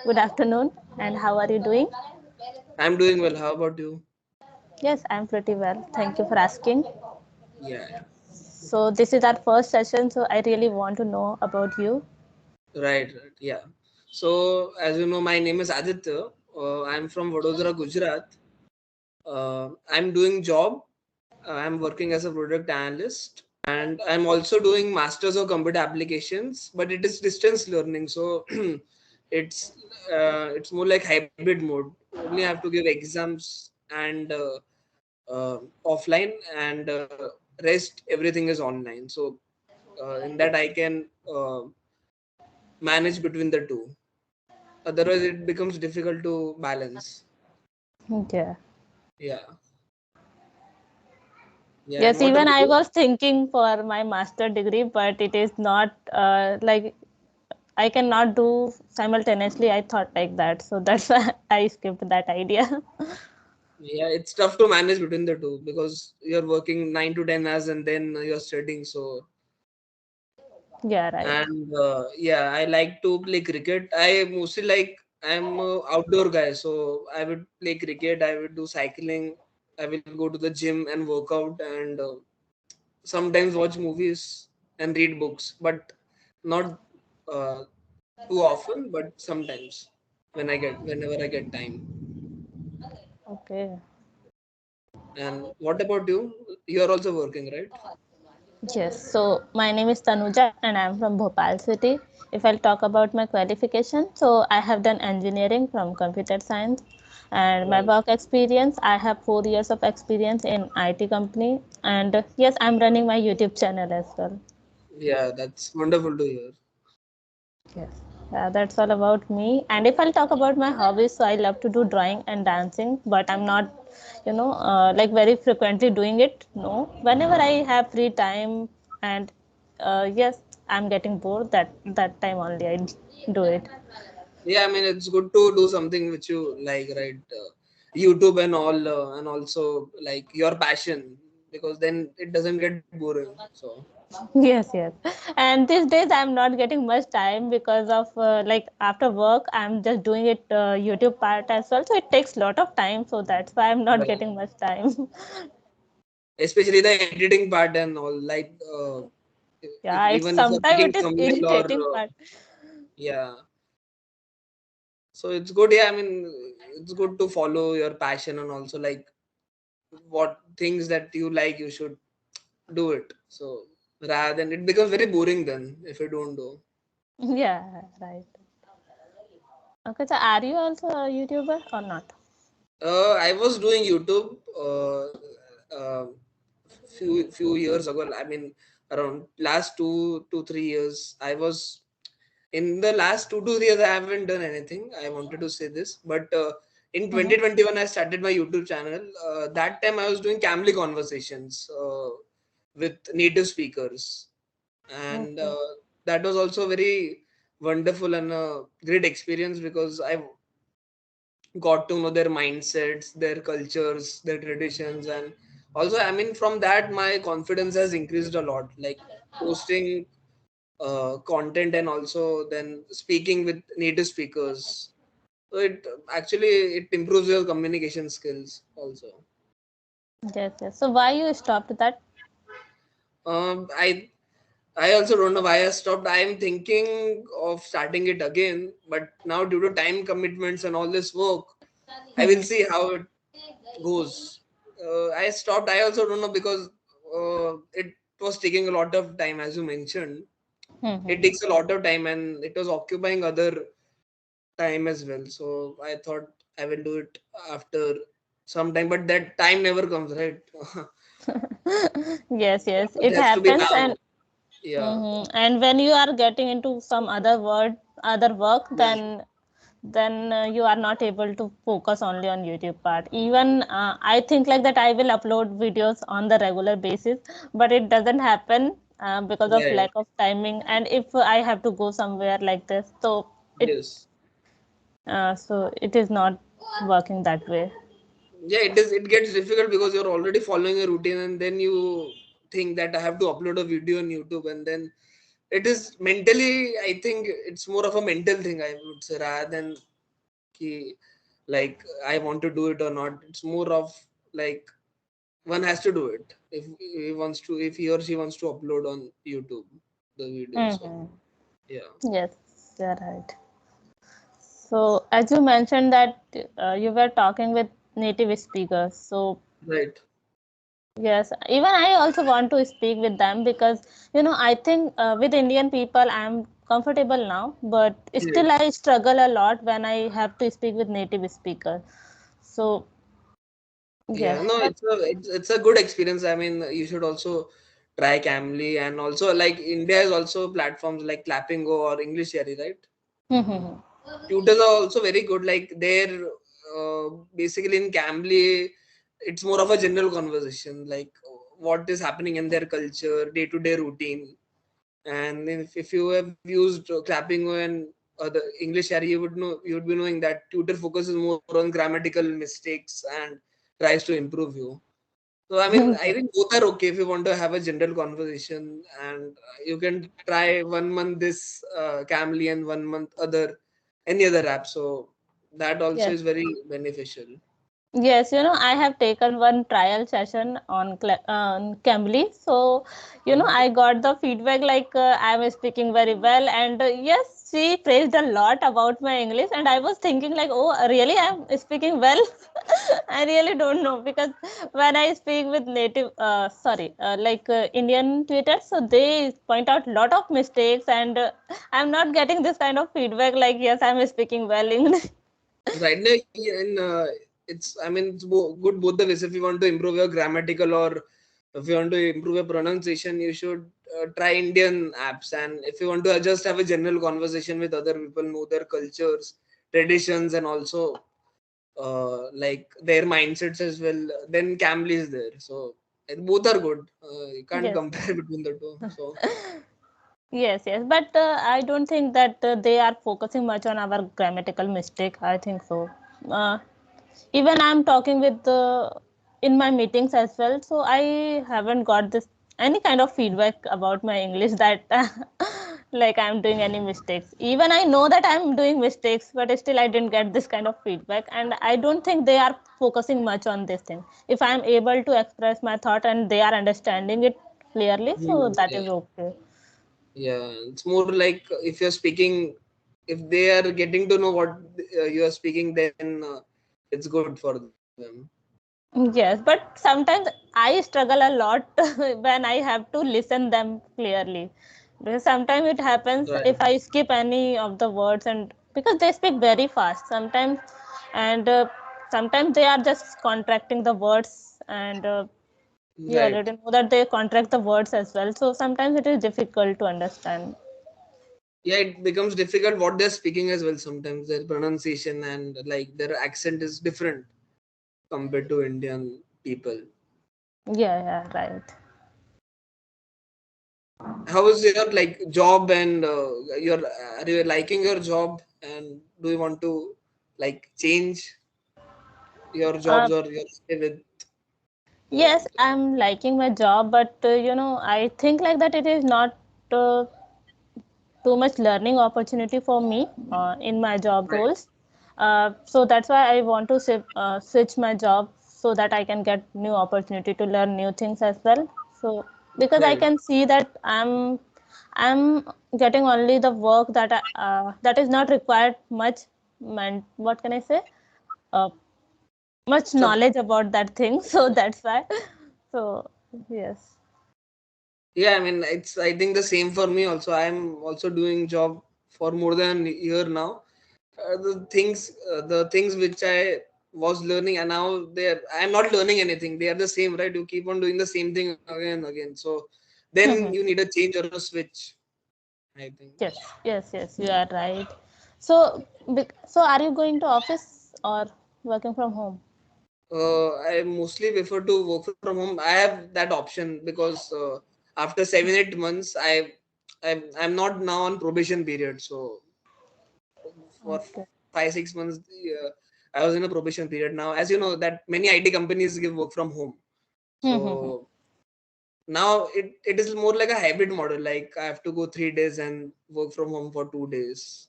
Good afternoon. And how are you doing? I'm doing well. How about you? Yes, I'm pretty well. Thank you for asking. Yeah, So, this is our first session, so I really want to know about you. right. Yeah. So, as you know, my name is Aditya. I'm from Vadodara, Gujarat. I'm doing job. I'm working as a product analyst, and I'm also doing masters of computer applications. But it is distance learning, so it's it's more like hybrid mode. Only have to give exams and offline, and rest everything is online. So in that I can manage between the two. Otherwise, it becomes difficult to balance. Yeah. Yeah, yeah. And Yes, what even about I you? was thinking for my master degree, but it is not like I cannot do simultaneously. I thought like that. So, that's why I skipped that idea. Yeah, it's tough to manage between the two because you're working 9 to 10 hours and then you're studying. So Yeah, right. and yeah, I like to play cricket. I mostly like I'm a outdoor guy, so I would play cricket. I would do cycling. I will go to the gym and work out, and sometimes watch movies and read books, but not uh, too often, but sometimes whenever I get time. Okay. And what about you? You are also working, right? Yes, so my name is Tanuja and I'm from Bhopal city. If I'll talk about my qualification, so I have done engineering from computer science and my Right. work experience, I have 4 years of experience in IT company and yes, I'm running my YouTube channel as well. Yeah, that's wonderful to hear. Yes. That's all about me. And if I'll talk about my hobbies, so I love to do drawing and dancing, but I'm not, like very frequently doing it. No, whenever I have free time, and yes, I'm getting bored. That time only I do it. Yeah, I mean it's good to do something which you like, right? YouTube and all, and also like your passion, because then it doesn't get boring. So Yes, yes. And these days I'm not getting much time because of like after work I'm just doing it YouTube part as well. So it takes a lot of time. So that's why I'm not right, getting much time. especially the editing part and all, like if Yeah, it's even if you're making sometimes it is thumbnail or irritating, but yeah, so it's good. Yeah, I mean it's good to follow your passion and also like what things that you like, you should do it. So rather than it becomes very boring then if you don't do. yeah, right. Okay, so are you also a YouTuber or not? I was doing YouTube few years ago. I mean, around last 2 to 3 years. I was in the last 2 to 3 years. I haven't done anything. I wanted to say this, but in Mm-hmm. 2021, I started my YouTube channel. That time, I was doing Camly conversations with native speakers, and Okay. that was also very wonderful and a great experience because I got to know their mindsets, their cultures, their traditions, and also, I mean, from that, my confidence has increased a lot. Like posting content and also then speaking with native speakers. So it actually it improves your communication skills also. Yes, yes. So why you stopped that? Um, I I also don't know why I stopped. I am thinking of starting it again, but now due to time commitments and all this work, I will see how it goes. I stopped. I also don't know because it was taking a lot of time, as you mentioned. It Mm-hmm. takes a lot of time, and it was occupying other time as well. So I thought I will do it after some time, but that time never comes, right? Yes, yes. It It has to be happens, now. and Yeah, and when you are getting into some other work, right. then you are not able to focus only on YouTube part. Even I think like that I will upload videos on the regular basis, but it doesn't happen because of Right. lack of timing. And if I have to go somewhere like this, Yes. so it is not working that way. Yeah, it is. It gets difficult because you're already following a routine, and then you think that I have to upload a video on YouTube, and then it is mentally. I think it's more of a mental thing. I would say rather than ki, like I want to do it or not. It's more of like one has to do it if he wants to, if he or she wants to upload on YouTube the video. So Mm-hmm. yeah, Yes, you're right. So, as you mentioned that you were talking with native speakers. So, right. yes, even I also want to speak with them because I think with Indian people I'm comfortable now, but Right. still I struggle a lot when I have to speak with native speakers. So, Yeah, yes, no, but it's a good experience. I mean, you should also try Camly, and also like India is also platforms like Clapingo or English Cherry, right? Tutors are also very good. Like they're basically in Cambly, it's more of a general conversation, like what is happening in their culture, day to day routine. And if you have used Clappingo and the English area, you would be knowing that tutor focuses more on grammatical mistakes and tries to improve you. So I mean, I think both are okay if you want to have a general conversation, and you can try 1 month this Camly and 1 month other any other app. So that also yes. is very beneficial. Yes, I have taken one trial session on Cambly. So, Mhm. I got the feedback like I was speaking very well, and yes, she praised a lot about my English, and I was thinking like, oh, really, I'm speaking well. I really don't know because when I speak with Indian tweeters, so they point out lot of mistakes, and I'm not getting this kind of feedback like, yes, I'm speaking well English. Right now, and it's I mean it's good both the ways. If you want to improve your grammatical or if you want to improve your pronunciation, you should try Indian apps. And if you want to just have a general conversation with other people, know their cultures, traditions, and also like their mindsets as well, then Cambly is there. So both are good. You can't Yes. compare between the two. So Yes, yes, but I don't think that they are focusing much on our grammatical mistake. I think so. Uh, Even I'm talking with in my meetings as well, so I haven't got this any kind of feedback about my English that like I'm doing any mistakes. Even I know that I'm doing mistakes, but still I didn't get this kind of feedback, and I don't think they are focusing much on this thing. If I'm able to express my thought and they are understanding it clearly, so that yeah. is okay. Yeah, it's more like if you're speaking, if they are getting to know what you are speaking, then it's good for them. Yes, but sometimes I struggle a lot when I have to listen them clearly. Because sometimes it happens Right, if I skip any of the words and because they speak very fast sometimes and sometimes they are just contracting the words and you right. already know that they contract the words as well. So sometimes it is difficult to understand. Yeah, it becomes difficult what they're speaking as well. Sometimes their pronunciation and like their accent is different compared to Indian people. Yeah, yeah, right. How is your like job and your are you liking your job and do you want to like change your Uh, jobs or your stay with the yes, I'm liking my job, but I think like that it is not. Too much learning opportunity for me in my job right, roles. So that's why I want to switch my job so that I can get new opportunity to learn new things as well. So because I right. can see that I'm getting only the work that is not required much. What can I say? Uh, Much So knowledge about that thing. So that's why. So yes. yeah, I mean, I think the same for me also. I'm also doing job for more than a year now. The things which I was learning, and now I'm not learning anything. They are the same, right? You keep on doing the same thing again and again. So then you need a change or a switch, I think. Yes, yes, yes, you are right. So, so are you going to office or working from home? I mostly prefer to work from home. I have that option because after 7 8 months, I'm not now on probation period. So for Okay. 5 6 months, I was in a probation period. Now, as you know, that many IT companies give work from home. So now it is more like a hybrid model. Like I have to go 3 days and work from home for 2 days.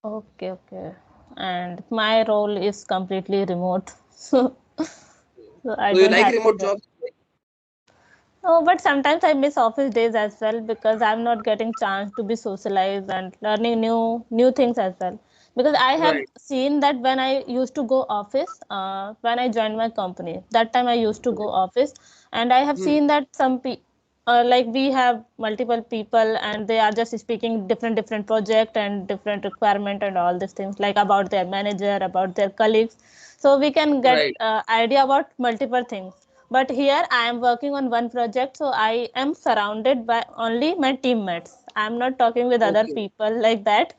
Okay, okay. and my role is completely remote. So I So you don't like have to remote go. jobs? Oh, but sometimes I miss office days as well because I'm not getting chance to be socialized and learning new things as well. Because I have Right. seen that when I used to go office, when I joined my company, that time I used to go office, and I have Hmm. seen that like we have multiple people and they are just speaking different project and different requirement and all these things like about their manager, about their colleagues, so we can get Right. idea about multiple things. But here I am working on one project, so I am surrounded by only my teammates. I am not talking with other Okay. people like that.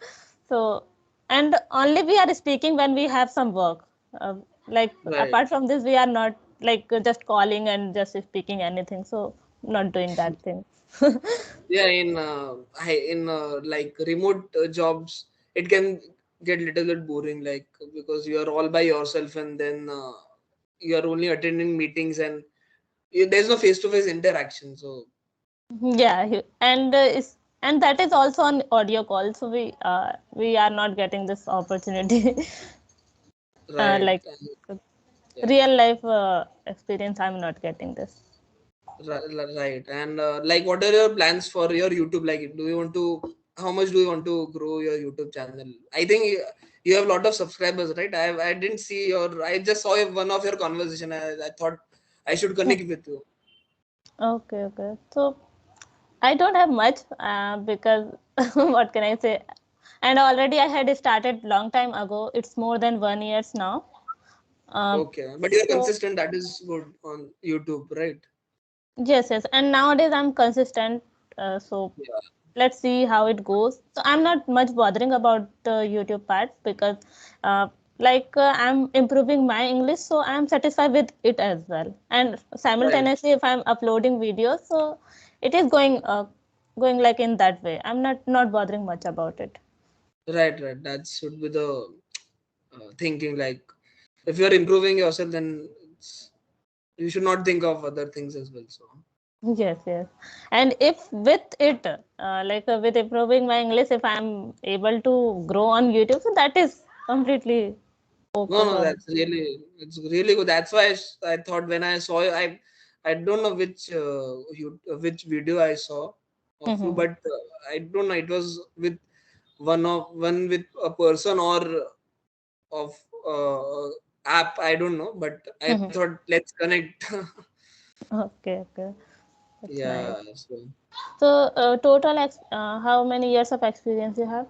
So, and only we are speaking when we have some work. Like Right. apart from this, we are not like just calling and just speaking anything. So, not doing that thing. Yeah, in like remote jobs, it can get little bit boring, like because you are all by yourself, and then you are only attending meetings, and there's no face to face interaction. So Yeah, and that is also on audio call. So we are not getting this opportunity. right. Like Yeah. real life experience, I'm not getting this. Right. And like, what are your plans for your YouTube? Like, do you want to? How much do you want to grow your YouTube channel? I think you have a lot of subscribers, right? I didn't see your. I just saw one of your conversation. I thought I should connect with you. Okay. So I don't have much because what can I say? And already I had started long time ago. It's more than 1 years now. Um, Okay, but you're so consistent. That is good on YouTube, right? yes. And nowadays I'm consistent. So Yeah. let's see how it goes. So I'm not much bothering about the YouTube part because uh, I'm improving my English, so I'm satisfied with it as well. And Right. simultaneously, if I'm uploading videos, so it is going like in that way. I'm not bothering much about it. Right. That should be the thinking. Like, if you're improving yourself, then you should not think of other things as well. So. Yes. And if with it, with improving my English, if I'm able to grow on YouTube, so that is completely okay No, for me. it's really good. That's why I thought when I saw you, I don't know which video I saw of you, Hmm. but I don't know. It was with one with a person or of app. I don't know, but I Hmm. thought let's connect. Okay. That's nice. Yeah. So So, how many years of experience you have?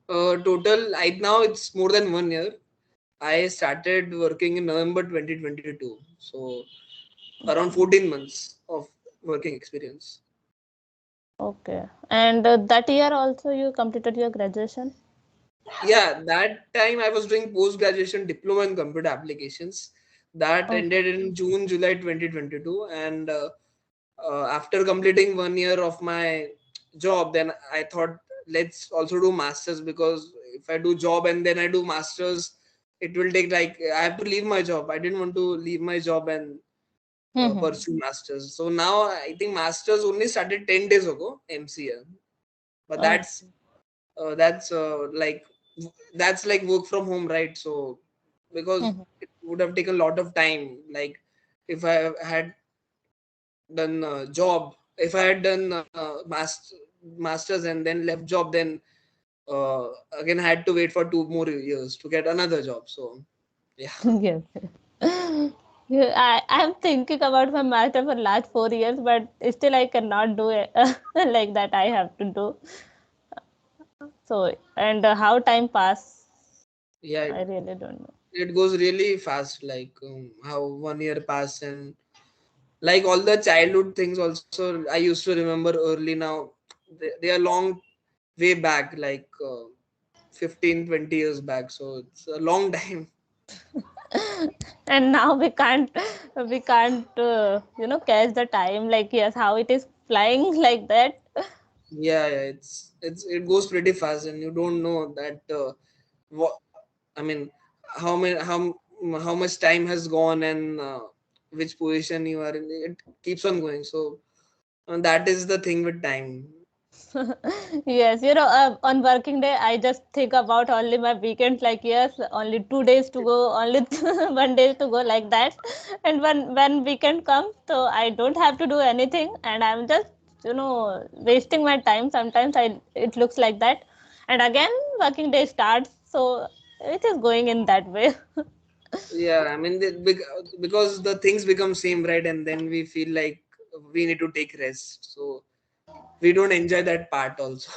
total right now it's more than 1 year. I started working in November 2022. So around 14 months of working experience. Okay. And that year also you completed your graduation? Yeah, that time I was doing post graduation diploma in computer applications. That Okay. ended in June, July 2022. And after completing 1 year of my job, then I thought let's also do masters, because if I do job and then I do masters, it will take like I have to leave my job. I didn't want to leave my job and Mm-hmm. pursue masters. So now I think masters only started 10 days ago, MCA. But Oh. that's that's like work from home, right? So because Mm-hmm. it would have taken a lot of time, like if I had done job, if I had done masters and then left job, then uh, again I had to wait for 2 more years to get another job. So yeah. Yes. Yeah, I'm thinking about my master for last 4 years, but still I cannot do it like that. I have to do so, and how time pass, Yeah, I really don't know. it goes really fast, like how 1 year passed, and like all the childhood things also I used to remember early. Now they are long way back, like 15 20 years back, so it's a long time. And now we can't catch the time like yes how it is flying like that. Yeah, it goes pretty fast, and you don't know that what I mean, how many how much time has gone, and which position you are in. It keeps on going. So that is the thing with time. Yes, on working day, I just think about only my weekends. Like, yes, only 2 days to go, only 1 day to go, like that. And when weekend comes, so I don't have to do anything, and I'm just wasting my time. Sometimes I it looks like that, and again working day starts. So it is going in that way. Yeah, I mean, because the things become same, right? And then we feel like we need to take rest. So we don't enjoy that part also.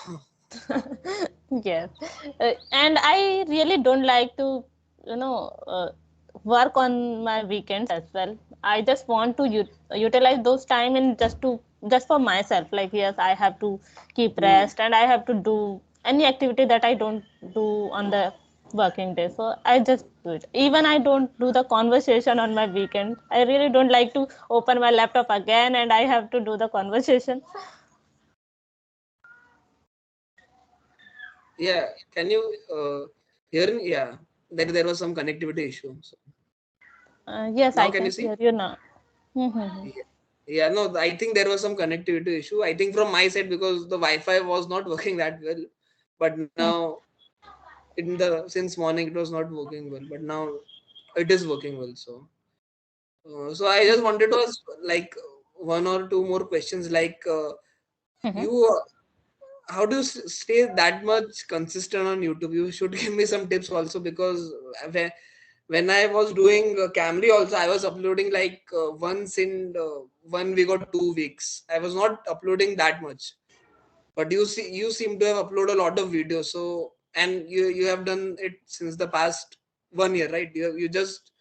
Yes, and I really don't like to, you know, uh, work on my weekends as well. I just want to utilize those time in just for myself. Like, yes, I have to keep Hmm. rest and I have to do any activity that I don't do on the working day. So I just do it. Even I don't do the conversation on my weekend. I really don't like to open my laptop again and I have to do the conversation. Yeah, can you hear me? Yeah, there was some connectivity issue. So Yes, now I can you can see? hear you now. Mm-hmm. Yeah. Yeah, no, I think there was some connectivity issue. I think from my side because the Wi-Fi was not working that well. But now in the since morning it was not working well, but now it is working well. So I just wanted to ask like one or two more questions. Like Mm-hmm. you, how do you stay that much consistent on YouTube? You should give me some tips also because when I was doing Camry also, I was uploading like once in 1 week or 2 weeks. I was not uploading that much, but you seem to have uploaded a lot of videos. So and you have done it since the past 1 year, right? You just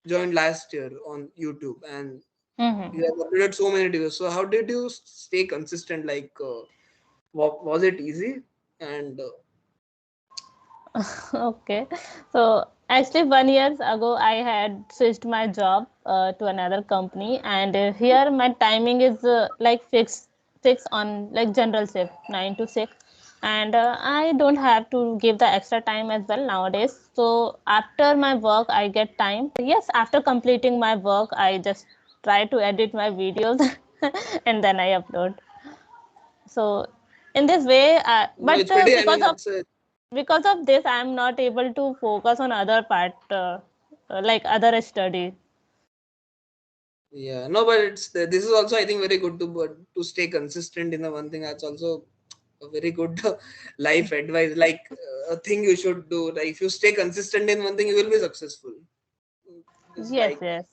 joined last year on YouTube and you Mm-hmm. have uploaded so many videos. So how did you stay consistent? Like, was it easy? And Okay. So actually, 1 year ago, I had switched my job to another company, and here my timing is like fixed on like general shift 9 to 6, and I don't have to give the extra time as well nowadays. So after my work, I get time. Yes, after completing my work, I just try to edit my videos, and then I upload. So in this way, no, but it's pretty. I because mean, of it's a this I'm not able to focus on other part like other study. yeah. No, but it's this is also I think very good to but to stay consistent in the one thing. That's also a very good life advice. Like a thing you should do. Like if you stay consistent in one thing, you will be successful. It's Yes, like yes.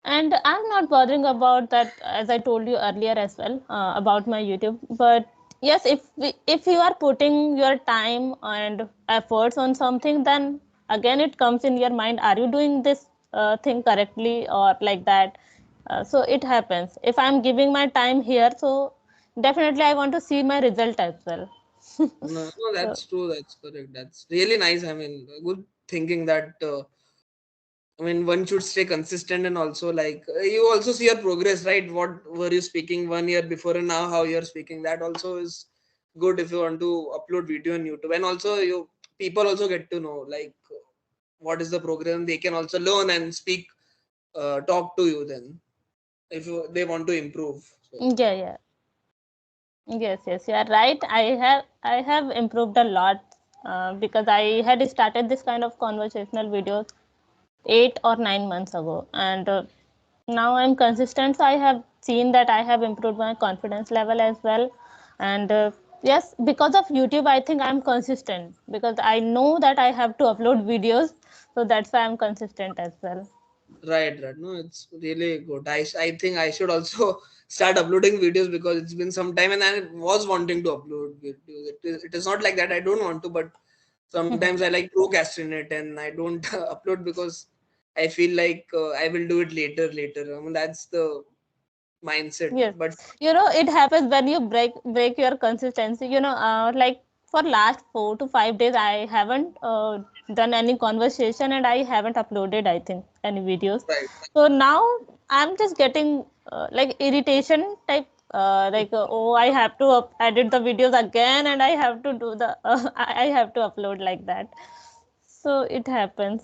And I'm not bothering about that, as I told you earlier as well, about my YouTube. But yes, if you are putting your time and efforts on something, then again it comes in your mind, are you doing this thing correctly or like that? So it happens if I'm giving my time here, so definitely I want to see my result as well. no, no, So that's true. That's correct. That's really nice. I mean, good thinking that. I mean, one should stay consistent and also like you also see your progress, right? What were you speaking 1 year before and now how you're speaking? That also is good if you want to upload video on YouTube. And also you people also get to know like what is the program. They can also learn and speak, talk to you then if they want to improve. So yeah, yeah. Yes, yes, you are right. I have improved a lot because I had started this kind of conversational videos 8 or 9 months ago, and now I'm consistent. So I have seen that I have improved my confidence level as well, and yes, because of YouTube, I think I'm consistent because I know that I have to upload videos, so that's why I'm consistent as well. right, right. No, it's really good. I think I should also start uploading videos because it's been some time and I was wanting to upload videos. It is not like that I don't want to, but sometimes I like procrastinate and I don't upload because I feel like I will do it later. I mean, that's the mindset. Yes, But it happens when you break your consistency. Like for last 4 to 5 days, I haven't done any conversation and I haven't uploaded, I think, any videos. right, So now I'm just getting like irritation type. Oh, I have to edit the videos again, and I have to do the I have to upload like that. So it happens.